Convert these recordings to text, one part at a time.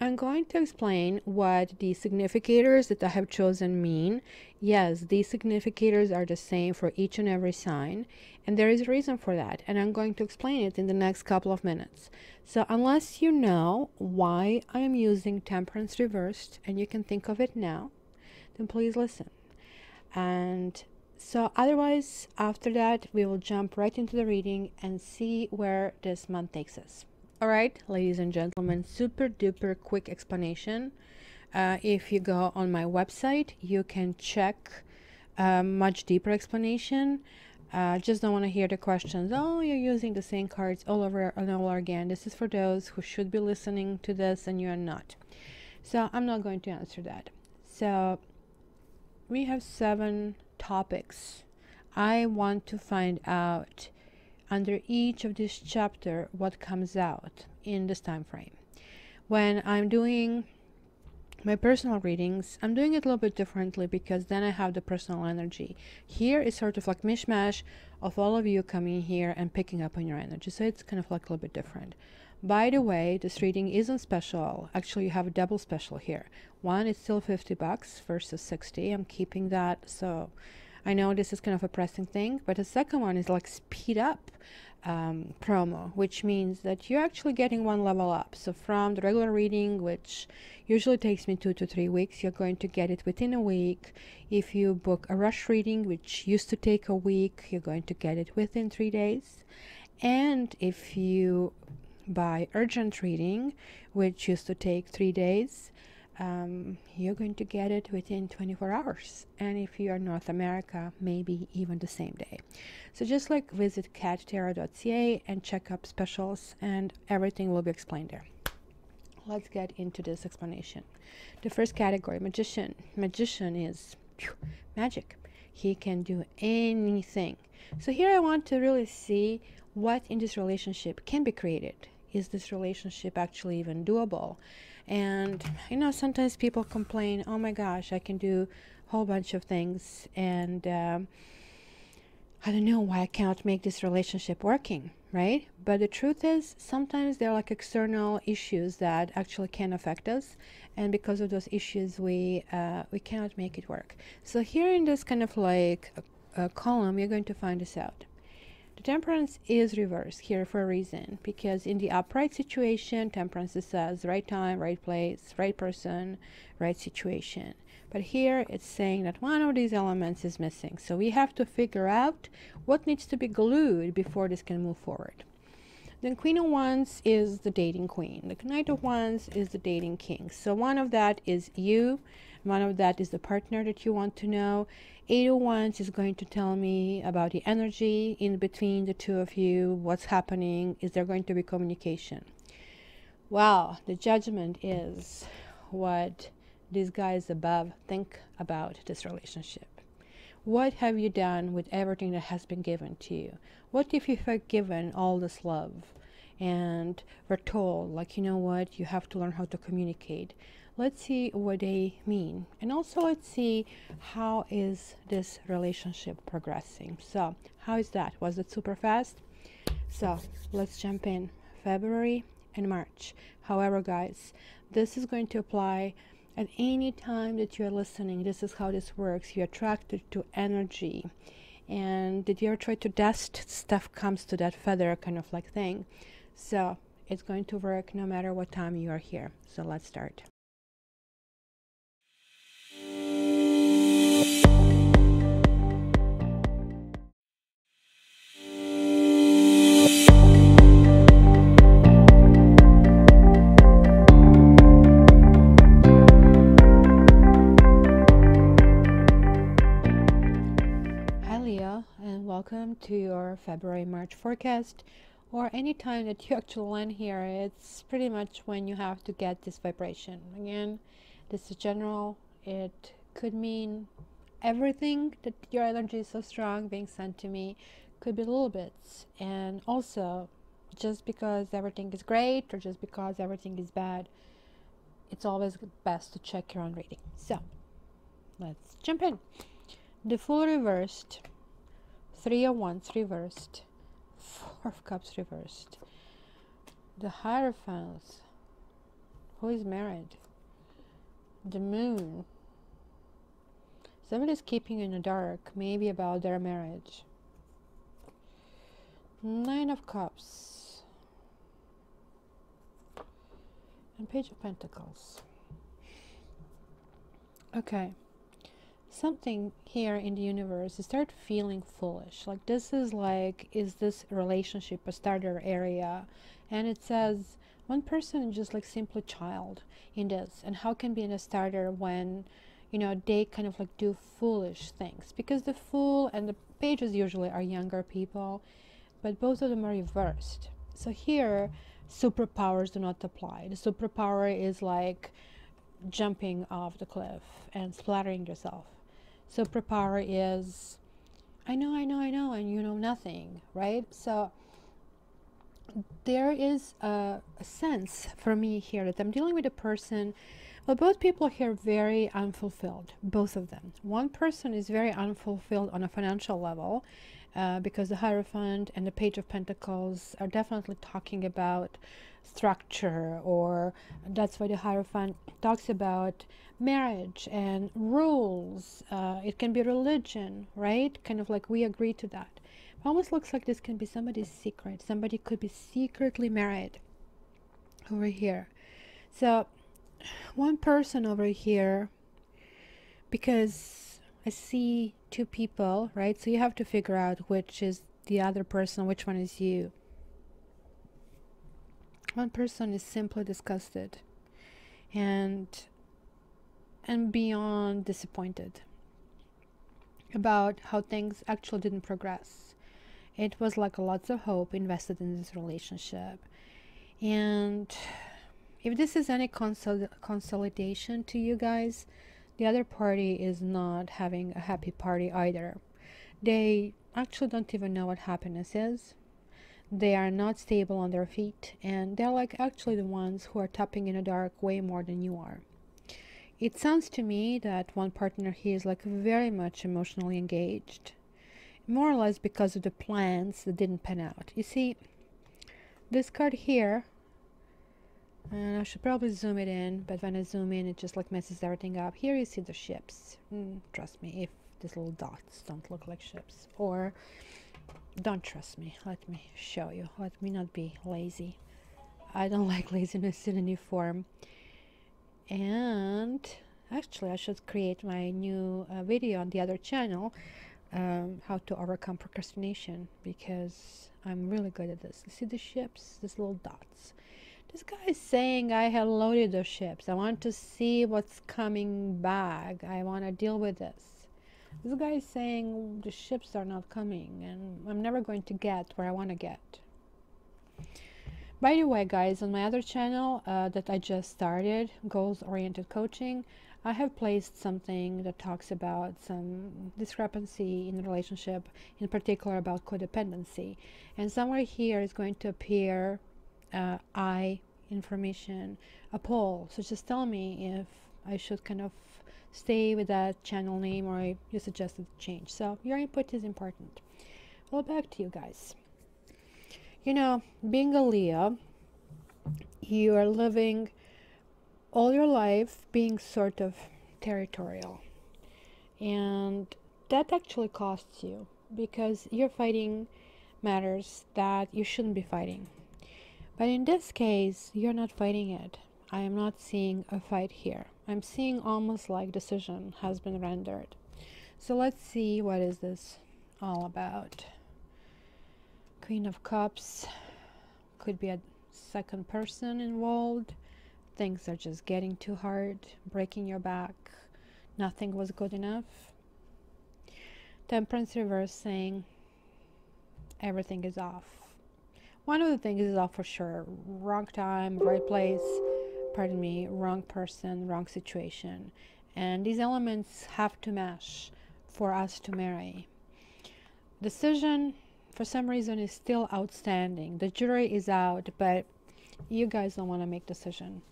I'm going to explain what the significators that I have chosen mean. Yes, these significators are the same for each and every sign, and there is a reason for that, and I'm going to explain it in the next couple of minutes. So unless you know why I am using Temperance reversed, and you can think of it now, then please listen. And so otherwise, after that, we will jump right into the reading and see where this month takes us. All right, ladies and gentlemen, super duper quick explanation. If you go on my website, you can check much deeper explanation. Just don't want to hear the questions. Oh, you're using the same cards all over and over again. This is for those who should be listening to this and you're not. So I'm not going to answer that. So we have 7 topics. I want to find out under each of this chapter what comes out in this time frame. When I'm doing my personal readings, I'm doing it a little bit differently because then I have the personal energy. Here is sort of like mishmash of all of you coming here and picking up on your energy. So it's kind of like a little bit different. By the way, this reading isn't special. Actually, you have a double special here. One is still $50 versus 60. I'm keeping that. So I know this is kind of a pressing thing, but the second one is like speed up promo, which means that you're actually getting 1 level up. So from the regular reading, which usually takes me 2 to 3 weeks, you're going to get it within a week. If you book a rush reading, which used to take a week, you're going to get it within 3 days. And if you buy urgent reading, which used to take 3 days, you're going to get it within 24 hours. And if you are North America, maybe even the same day. So just like visit cattarot.ca and check up specials, and everything will be explained there. Let's get into this explanation. The first category, magician. Magician is magic. He can do anything. So here I want to really see what in this relationship can be created. Is this relationship actually even doable? And you know, sometimes people complain, oh my gosh, I can do a whole bunch of things, and I don't know why I cannot make this relationship working, right? But the truth is, sometimes there are like external issues that actually can affect us, and because of those issues, we cannot make it work. So here in this kind of like a column, you're going to find this out. The Temperance is reversed here for a reason, because in the upright situation, Temperance says right time, right place, right person, right situation. But here it's saying that one of these elements is missing. So we have to figure out what needs to be glued before this can move forward. Then Queen of Wands is the dating queen. The Knight of Wands is the dating king. So one of that is you. One of that is the partner that you want to know. 8 of Wands is going to tell me about the energy in between the two of you. What's happening? Is there going to be communication? Well, the Judgment is what these guys above think about this relationship. What have you done with everything that has been given to you? What if you were given all this love and were told, like, you know what, you have to learn how to communicate? Let's see what they mean. And also let's see how is this relationship progressing. So how is that? Was it super fast? So let's jump in. February and March. However, guys, this is going to apply at any time that you're listening. This is how this works. You're attracted to energy. And did you ever try to dust? Stuff comes to that feather kind of like thing. So it's going to work no matter what time you are here. So let's start. Welcome to your February-March forecast, or any time that you actually land here. It's pretty much when you have to get this vibration. Again, this is general. It could mean everything that your energy is so strong being sent to me, could be little bits. And also, just because everything is great or just because everything is bad, it's always best to check your own reading. So let's jump in. The Fool reversed, 3 of Wands reversed, 4 of Cups reversed, the Hierophant, Who is married? The moon. Somebody's keeping in the dark, maybe about their marriage. Nine of Cups. And Page of Pentacles. Okay. Something here in the universe, you start feeling foolish. Like this is like, is this relationship a starter area? And it says one person is just like simply child in this. And how can be in a starter when, you know, they kind of like do foolish things? Because the Fool and the Pages usually are younger people, but both of them are reversed. So here, superpowers do not apply. The superpower is like jumping off the cliff and splattering yourself. Superpower is, I know, and you know nothing, right? So there is a sense for me here that I'm dealing with a person, well, both people here very unfulfilled, both of them. One person is very unfulfilled on a financial level, because the Hierophant and the Page of Pentacles are definitely talking about structure, or that's why the Hierophant talks about marriage and rules. It can be religion, right? Kind of like we agree to that. It almost looks like this can be somebody's secret. Somebody could be secretly married over here. So one person over here, because I see two people, right? So you have to figure out which is the other person, which one is you. One person is simply disgusted and beyond disappointed about how things actually didn't progress. It was like lots of hope invested in this relationship. And if this is any consolidation to you guys, the other party is not having a happy party either. They actually don't even know what happiness is. They are not stable on their feet, and they're like actually the ones who are tapping in the dark way more than you are. It sounds to me that one partner here is like very much emotionally engaged, more or less because of the plans that didn't pan out. You see, this card here, and I should probably zoom it in, but when I zoom in, it just like messes everything up. Here you see the ships. Trust me, if these little dots don't look like ships, or don't trust me, let me show you. Let me not be lazy. I don't like laziness in any form. And actually, I should create my new video on the other channel, how to overcome procrastination, because I'm really good at this. You see the ships, these little dots. This guy is saying, I have loaded the ships. I want to see what's coming back. I want to deal with this. This guy is saying the ships are not coming and I'm never going to get where I want to get. By the way, guys, on my other channel that I just started, Goals-Oriented Coaching, I have placed something that talks about some discrepancy in the relationship, in particular about codependency. And somewhere here is going to appear I information, a poll. So just tell me if I should kind of stay with that channel name or you suggested change. So your input is important. Well, back to you guys. You know, being a Leo, you are living all your life being sort of territorial. And that actually costs you because you're fighting matters that you shouldn't be fighting. But in this case, you're not fighting it. I am not seeing a fight here. I'm seeing almost like decision has been rendered. So let's see, what is this all about? Queen of Cups. Could be a second person involved. Things are just getting too hard, breaking your back. Nothing was good enough. Temperance reverse saying everything is off. One of the things is off for sure. Wrong time, right place, pardon me, wrong person, wrong situation. And these elements have to mesh for us to marry. Decision, for some reason, is still outstanding. The jury is out, but you guys don't want to make decision.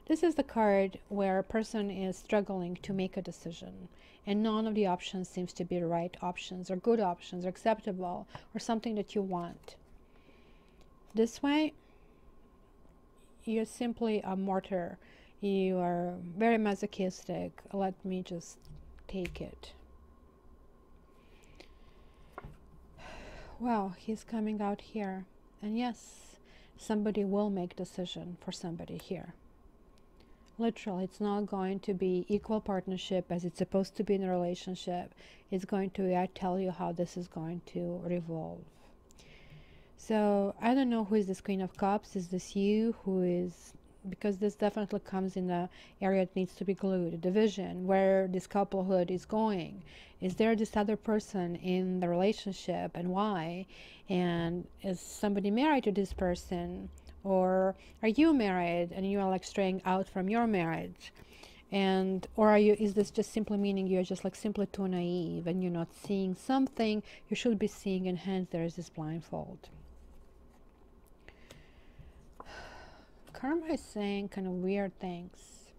This is the card where a person is struggling to make a decision, and none of the options seems to be the right options, or good options, or acceptable, or something that you want. This way, you're simply a martyr. You are very masochistic. Let me just take it. Well, he's coming out here. And yes, somebody will make decision for somebody here. Literally, it's not going to be equal partnership as it's supposed to be in a relationship. It's going to tell you how this is going to revolve. So I don't know who is this Queen of Cups. Is this you? Who is, because this definitely comes in the area that needs to be glued, a division, where this couplehood is going. Is there this other person in the relationship, and why? And is somebody married to this person? Or are you married and you are like straying out from your marriage? And or are you, is this just simply meaning you're just like simply too naive and you're not seeing something you should be seeing, and hence there is this blindfold? Karma is saying kind of weird things.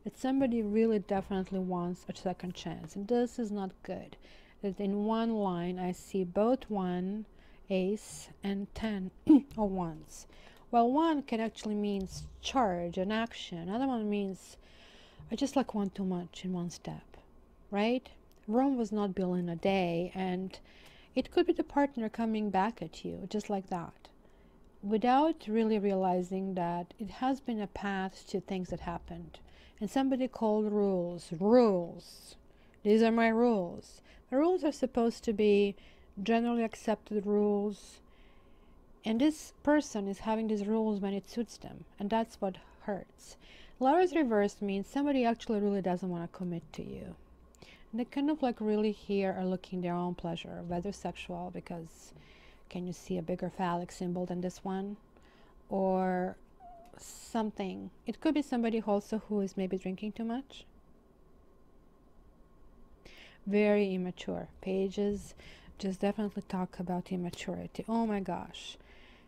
That somebody really definitely wants a second chance, and this is not good. That in one line I see both 1, ace, and 10 of wands. Well, 1 can actually mean charge and action. Another one means I just like want too much in one step, right? Rome was not built in a day, and it could be the partner coming back at you just like that, without really realizing that it has been a path to things that happened. And somebody called rules. Rules. These are my rules. The rules are supposed to be generally accepted rules. And this person is having these rules when it suits them. And that's what hurts. Lovers reversed means somebody actually really doesn't want to commit to you. And they kind of like really here are looking their own pleasure, whether sexual, because can you see a bigger phallic symbol than this one? Or something. It could be somebody also who is maybe drinking too much. Very immature. Pages just definitely talk about immaturity. Oh my gosh.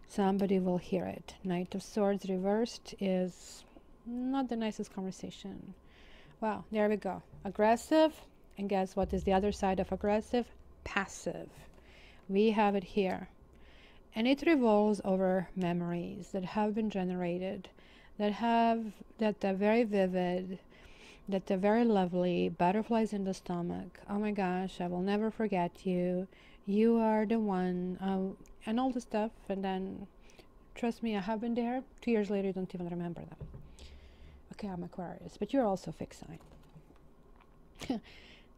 Somebody will hear it. Knight of Swords reversed is not the nicest conversation. Wow, there we go. Aggressive. And guess what is the other side of aggressive? Passive. We have it here. And it revolves over memories that have been generated, that are very vivid, that are very lovely, butterflies in the stomach. Oh my gosh, I will never forget you. You are the one, and all the stuff. And then, trust me, I have been there. 2 years later, you don't even remember them. Okay, I'm Aquarius, but you're also fixed sign.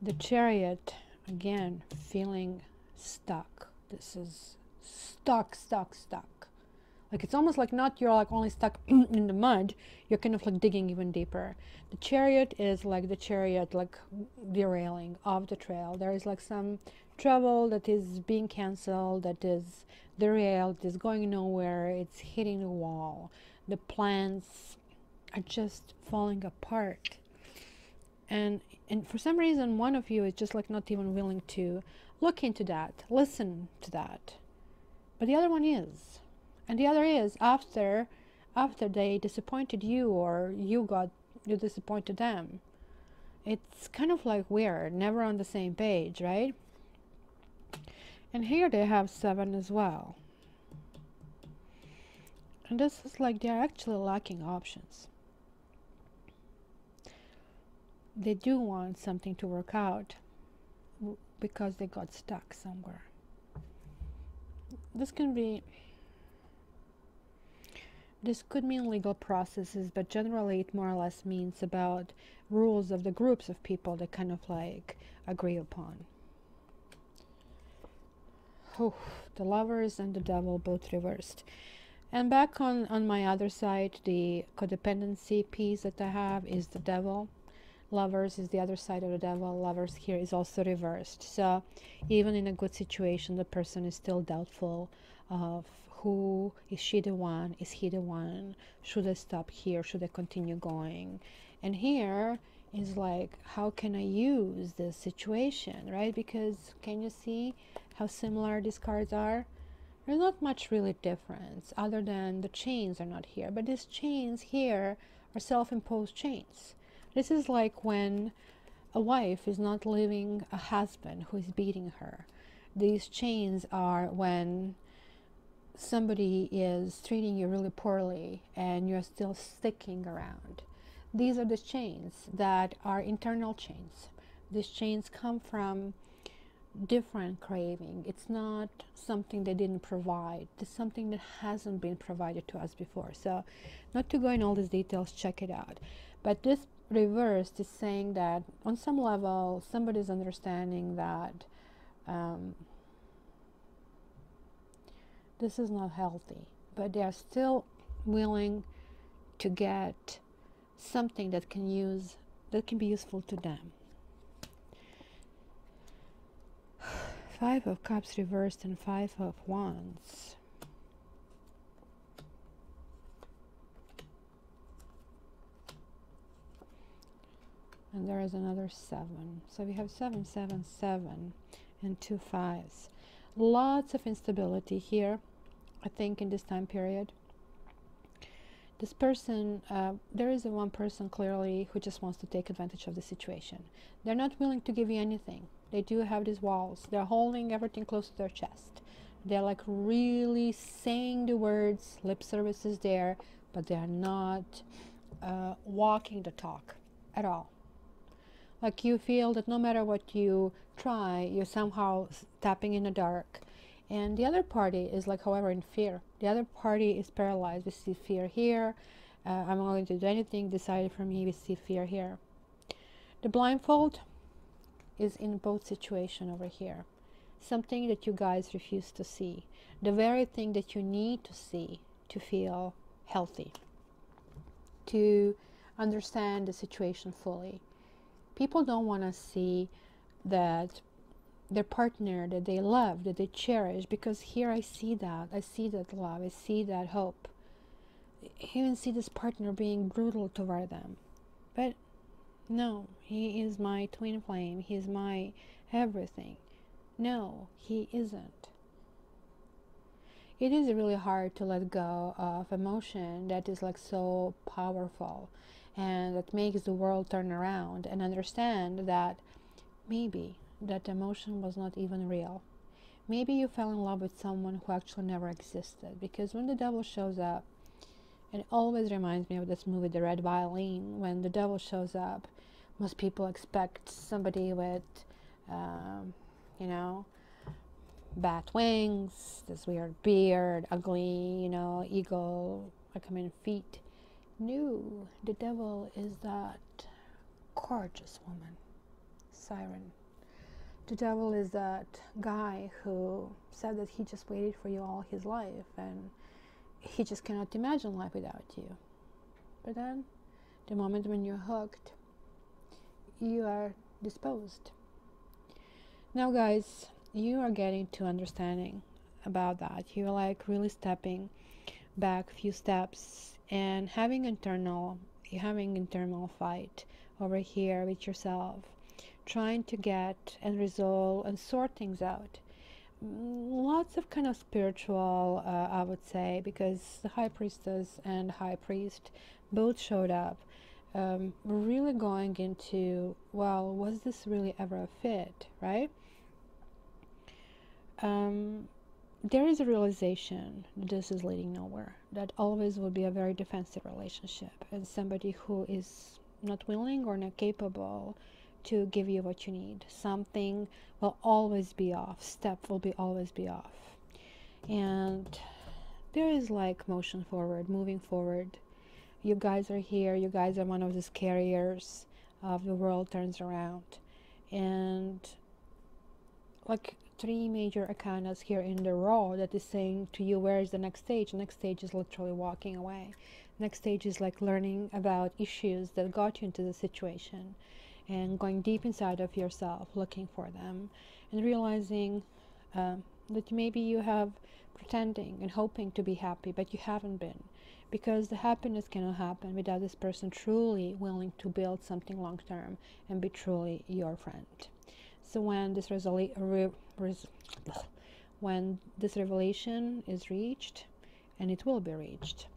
The Chariot, again, feeling stuck. This is stuck. Like it's almost like not you're like only stuck in the mud, you're kind of like digging even deeper. The Chariot is like the chariot like derailing off the trail. There is like some travel that is being canceled, that is derailed, is going nowhere, it's hitting the wall. The plans are just falling apart. And for some reason one of you is just like not even willing to look into that, listen to that. But the other one is. And the other is after they disappointed you, or you disappointed them. It's kind of like weird, never on the same page, right? And here they have 7 as well. And this is like they're actually lacking options. They do want something to work out because they got stuck somewhere. This could mean legal processes, but generally it more or less means about rules of the groups of people that kind of like agree upon. Oh, the Lovers and the Devil both reversed. And back on my other side, the codependency piece that I have is the Devil. Lovers is the other side of the Devil. Lovers here is also reversed. So even in a good situation, the person is still doubtful of who is she the one, is he the one, should I stop here, should I continue going? And here is like, how can I use this situation, right? Because can you see how similar these cards are? There's not much really difference other than the chains are not here, but these chains here are self-imposed chains. This is like when a wife is not leaving a husband who is beating her. These chains are when somebody is treating you really poorly and you're still sticking around. These are the chains that are internal chains. These chains come from different craving. It's not something they didn't provide. It's something that hasn't been provided to us before. So not to go in all these details, check it out. But this reverse is saying that on some level somebody's understanding that this is not healthy, but they are still willing to get something that can be useful to them. Five of Cups reversed and Five of Wands. And there is another 7. So we have 7, 7, 7, and 2 5s. Lots of instability here, I think, in this time period. This person, there is one person clearly who just wants to take advantage of the situation. They're not willing to give you anything. They do have these walls. They're holding everything close to their chest. They're like really saying the words, lip service is there, but they're not walking the talk at all. Like you feel that no matter what you try, you're somehow tapping in the dark. And the other party is like, however, in fear. The other party is paralyzed. We see fear here. I'm not going to do anything decided for me. We see fear here. The blindfold is in both situations over here. Something that you guys refuse to see. The very thing that you need to see to feel healthy. To understand the situation fully. People don't want to see that their partner that they love, that they cherish, because here I see that love, I see that hope. I even see this partner being brutal toward them. But no, he is my twin flame, he is my everything. No, he isn't. It is really hard to let go of emotion that is like so powerful and that makes the world turn around, and understand that maybe that emotion was not even real. Maybe you fell in love with someone who actually never existed, because when the devil shows up, and it always reminds me of this movie, The Red Violin, when the devil shows up, most people expect somebody with, you know, bat wings, this weird beard, ugly, you know, eagle, feet. No, the devil is that gorgeous woman, Siren. The devil is that guy who said that he just waited for you all his life and he just cannot imagine life without you. But then, the moment when you're hooked, you are disposed. Now guys, you are getting to understanding about that. You're like really stepping back a few steps and having internal fight over here with yourself, trying to get and resolve and sort things out. Lots of kind of spiritual, I would say, because the High Priestess and High Priest both showed up, really going into, well, was this really ever a fit, right? There is a realization that this is leading nowhere, that always will be a very defensive relationship, and somebody who is not willing or not capable to give you what you need. Something will always be off, step will always be off. And there is like motion forward, moving forward. You guys are here, you guys are one of these carriers of the world turns around. And like 3 major arcanas here in the row that is saying to you, where is the next stage? The next stage is literally walking away. Next stage is like learning about issues that got you into the situation and going deep inside of yourself, looking for them and realizing that maybe you have pretending and hoping to be happy, but you haven't been, because the happiness cannot happen without this person truly willing to build something long term and be truly your friend. So when this revelation is reached, and it will be reached,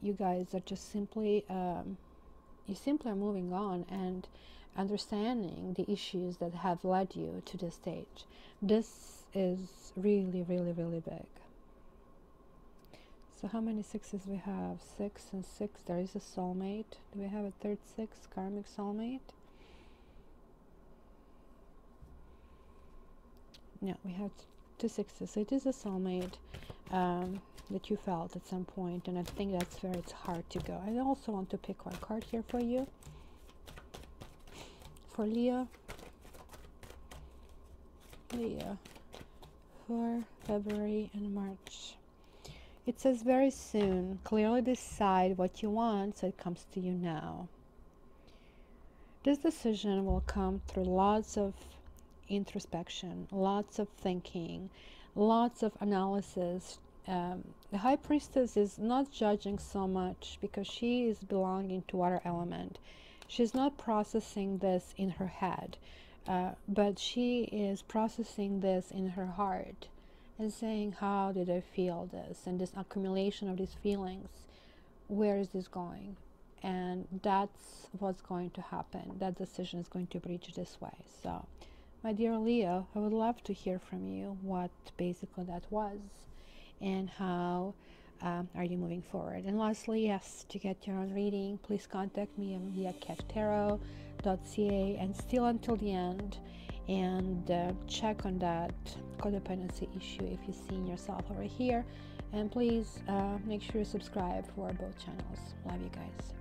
you guys are just simply you simply are moving on and understanding the issues that have led you to this stage. This is really, really, really big. So how many sixes we have? 6 and 6. There is a soulmate. Do we have a third 6, karmic soulmate? No, we have 2 6s. So it is a soulmate that you felt at some point, and I think that's where it's hard to go. I also want to pick one card here for you. For Leo. Leo. For February and March. It says very soon, clearly decide what you want so it comes to you now. This decision will come through lots of introspection, lots of thinking, lots of analysis. The High Priestess is not judging so much because she is belonging to water element. She's not processing this in her head, but she is processing this in her heart and saying, how did I feel this? And this accumulation of these feelings, where is this going? And that's what's going to happen. That decision is going to reach this way. So, my dear Leo, I would love to hear from you what basically that was and how are you moving forward. And lastly, yes, to get your own reading, please contact me via cattarot.ca and still until the end, and check on that codependency issue if you're seeing yourself over here. And please make sure you subscribe for both channels. Love you guys.